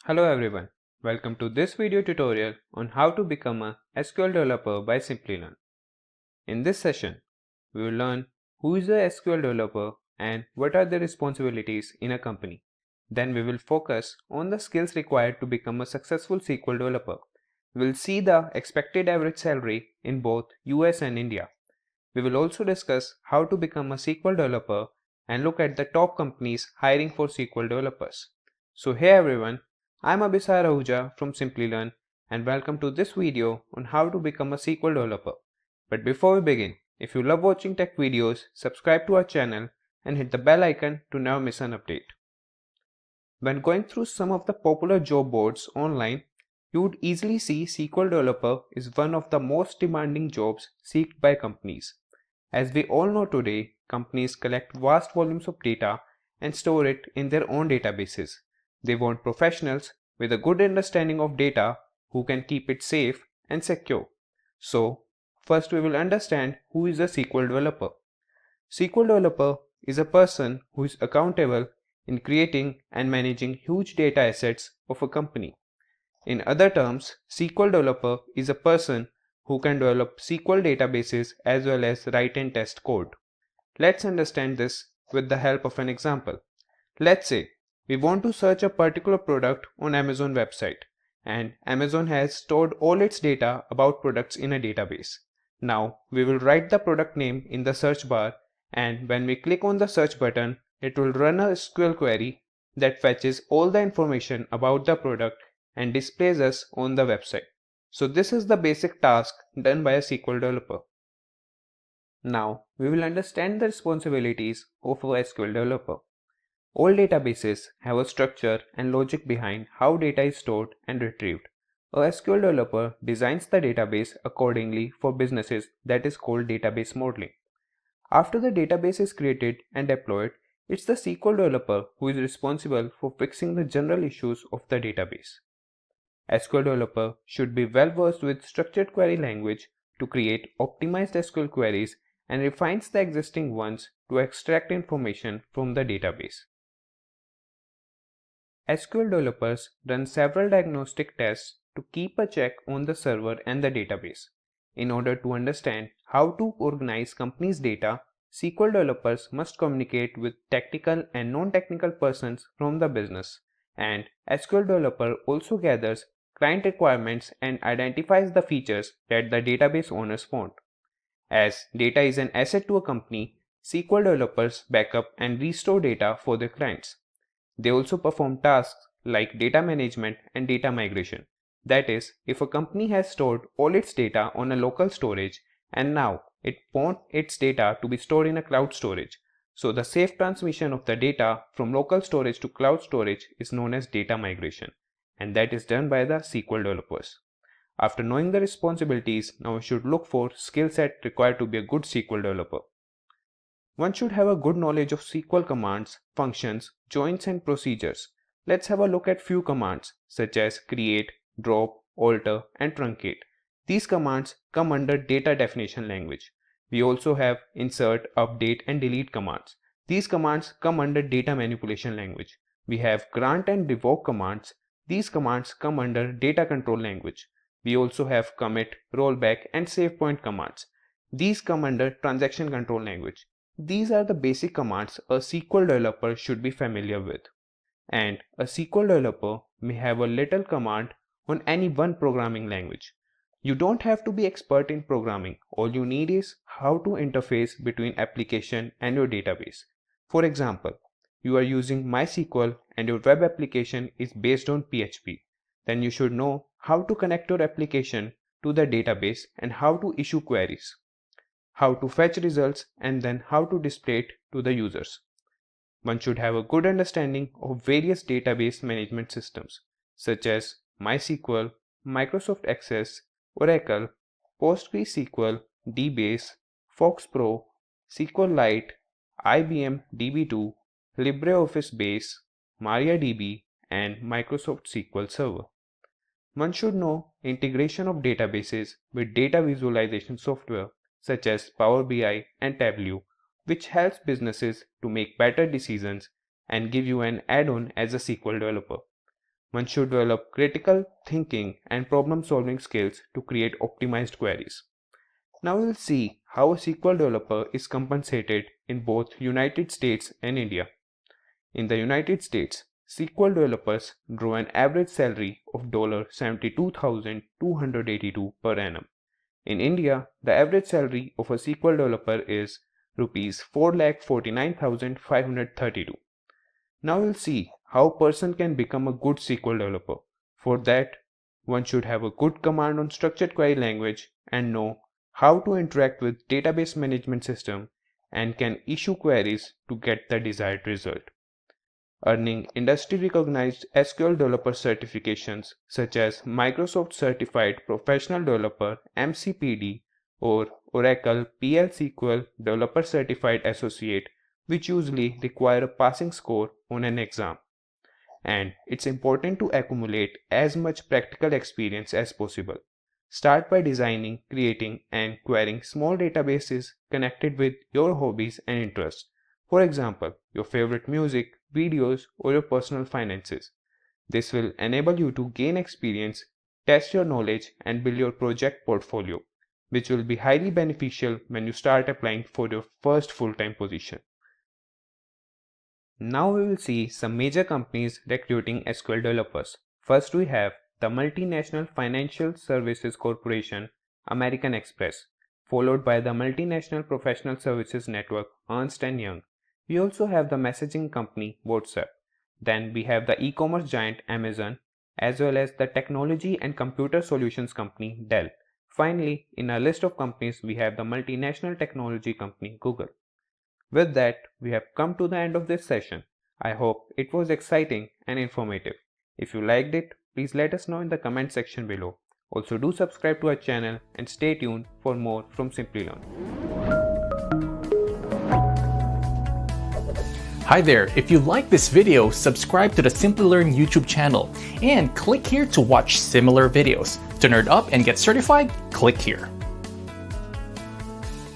Hello everyone, welcome to this video tutorial on how to become a SQL developer by Simplilearn. In this session, we will learn who is a SQL developer and what are the responsibilities in a company. Then we will focus on the skills required to become a successful SQL developer. We will see the expected average salary in both US and India. We will also discuss how to become a SQL developer and look at the top companies hiring for SQL developers. So hey everyone, I'm Abhisar Ahuja from Simplilearn and welcome to this video on how to become a SQL developer. But before we begin, if you love watching tech videos, subscribe to our channel and hit the bell icon to never miss an update. When going through some of the popular job boards online, you would easily see SQL developer is one of the most demanding jobs sought by companies. As we all know today, companies collect vast volumes of data and store it in their own databases. They want professionals with a good understanding of data who can keep it safe and secure. So, first we will understand who is a SQL developer. SQL developer is a person who is accountable in creating and managing huge data assets of a company. In other terms, SQL developer is a person who can develop SQL databases as well as write and test code. Let's understand this with the help of an example. Let's say we want to search a particular product on Amazon website and Amazon has stored all its data about products in a database. Now we will write the product name in the search bar, and when we click on the search button, it will run a SQL query that fetches all the information about the product and displays us on the website. So this is the basic task done by a SQL developer. Now we will understand the responsibilities of a SQL developer. All databases have a structure and logic behind how data is stored and retrieved. A SQL developer designs the database accordingly for businesses, that is called database modeling. After the database is created and deployed, it's the SQL developer who is responsible for fixing the general issues of the database. SQL developer should be well versed with structured query language to create optimized SQL queries and refines the existing ones to extract information from the database. SQL developers run several diagnostic tests to keep a check on the server and the database. In order to understand how to organize companies' data, SQL developers must communicate with technical and non-technical persons from the business, and SQL developer also gathers client requirements and identifies the features that the database owners want. As data is an asset to a company, SQL developers backup and restore data for their clients. They also perform tasks like data management and data migration. That is, if a company has stored all its data on a local storage and now it wants its data to be stored in a cloud storage. So the safe transmission of the data from local storage to cloud storage is known as data migration, and that is done by the SQL developers. After knowing the responsibilities, now we should look for skill set required to be a good SQL developer. One should have a good knowledge of SQL commands, functions, joins and procedures. Let's have a look at few commands such as create, drop, alter and truncate. These commands come under data definition language. We also have insert, update and delete commands. These commands come under data manipulation language. We have grant and revoke commands. These commands come under data control language. We also have commit, rollback and save point commands. These come under transaction control language. These are the basic commands a SQL developer should be familiar with. And a SQL developer may have a little command on any one programming language. You don't have to be expert in programming. All you need is how to interface between application and your database. For example, you are using MySQL and your web application is based on PHP. Then you should know how to connect your application to the database and how to issue queries, how to fetch results and then how to display it to the users. One should have a good understanding of various database management systems such as MySQL, Microsoft Access, Oracle, PostgreSQL, DBase, FoxPro, SQLite, IBM DB2, LibreOffice Base, MariaDB, and Microsoft SQL Server. One should know integration of databases with data visualization software such as Power BI and Tableau, which helps businesses to make better decisions and give you an add-on as a SQL developer. One should develop critical thinking and problem-solving skills to create optimized queries. Now we'll see how a SQL developer is compensated in both United States and India. In the United States, SQL developers draw an average salary of $72,282 per annum. In India, the average salary of a SQL developer is Rs 4,49,532. Now we'll see how a person can become a good SQL developer. For that, one should have a good command on structured query language and know how to interact with database management system and can issue queries to get the desired result. Earning industry-recognized SQL developer certifications such as Microsoft Certified Professional Developer (MCPD) or Oracle PL/SQL Developer Certified Associate, which usually require a passing score on an exam. And it's important to accumulate as much practical experience as possible. Start by designing, creating, and querying small databases connected with your hobbies and interests. For example, your favorite music, videos, or your personal finances. This will enable you to gain experience, test your knowledge, and build your project portfolio, which will be highly beneficial when you start applying for your first full-time position. Now we will see some major companies recruiting SQL developers. First we have the multinational financial services corporation American Express, followed by the multinational professional services network Ernst & Young. We also have the messaging company WhatsApp. Then we have the e-commerce giant Amazon, as well as the technology and computer solutions company Dell. Finally, in our list of companies, we have the multinational technology company Google. With that, we have come to the end of this session. I hope it was exciting and informative. If you liked it, please let us know in the comment section below. Also do subscribe to our channel and stay tuned for more from Simplilearn. Hi there, if you like this video, subscribe to the Simplilearn YouTube channel and click here to watch similar videos. To nerd up and get certified, click here.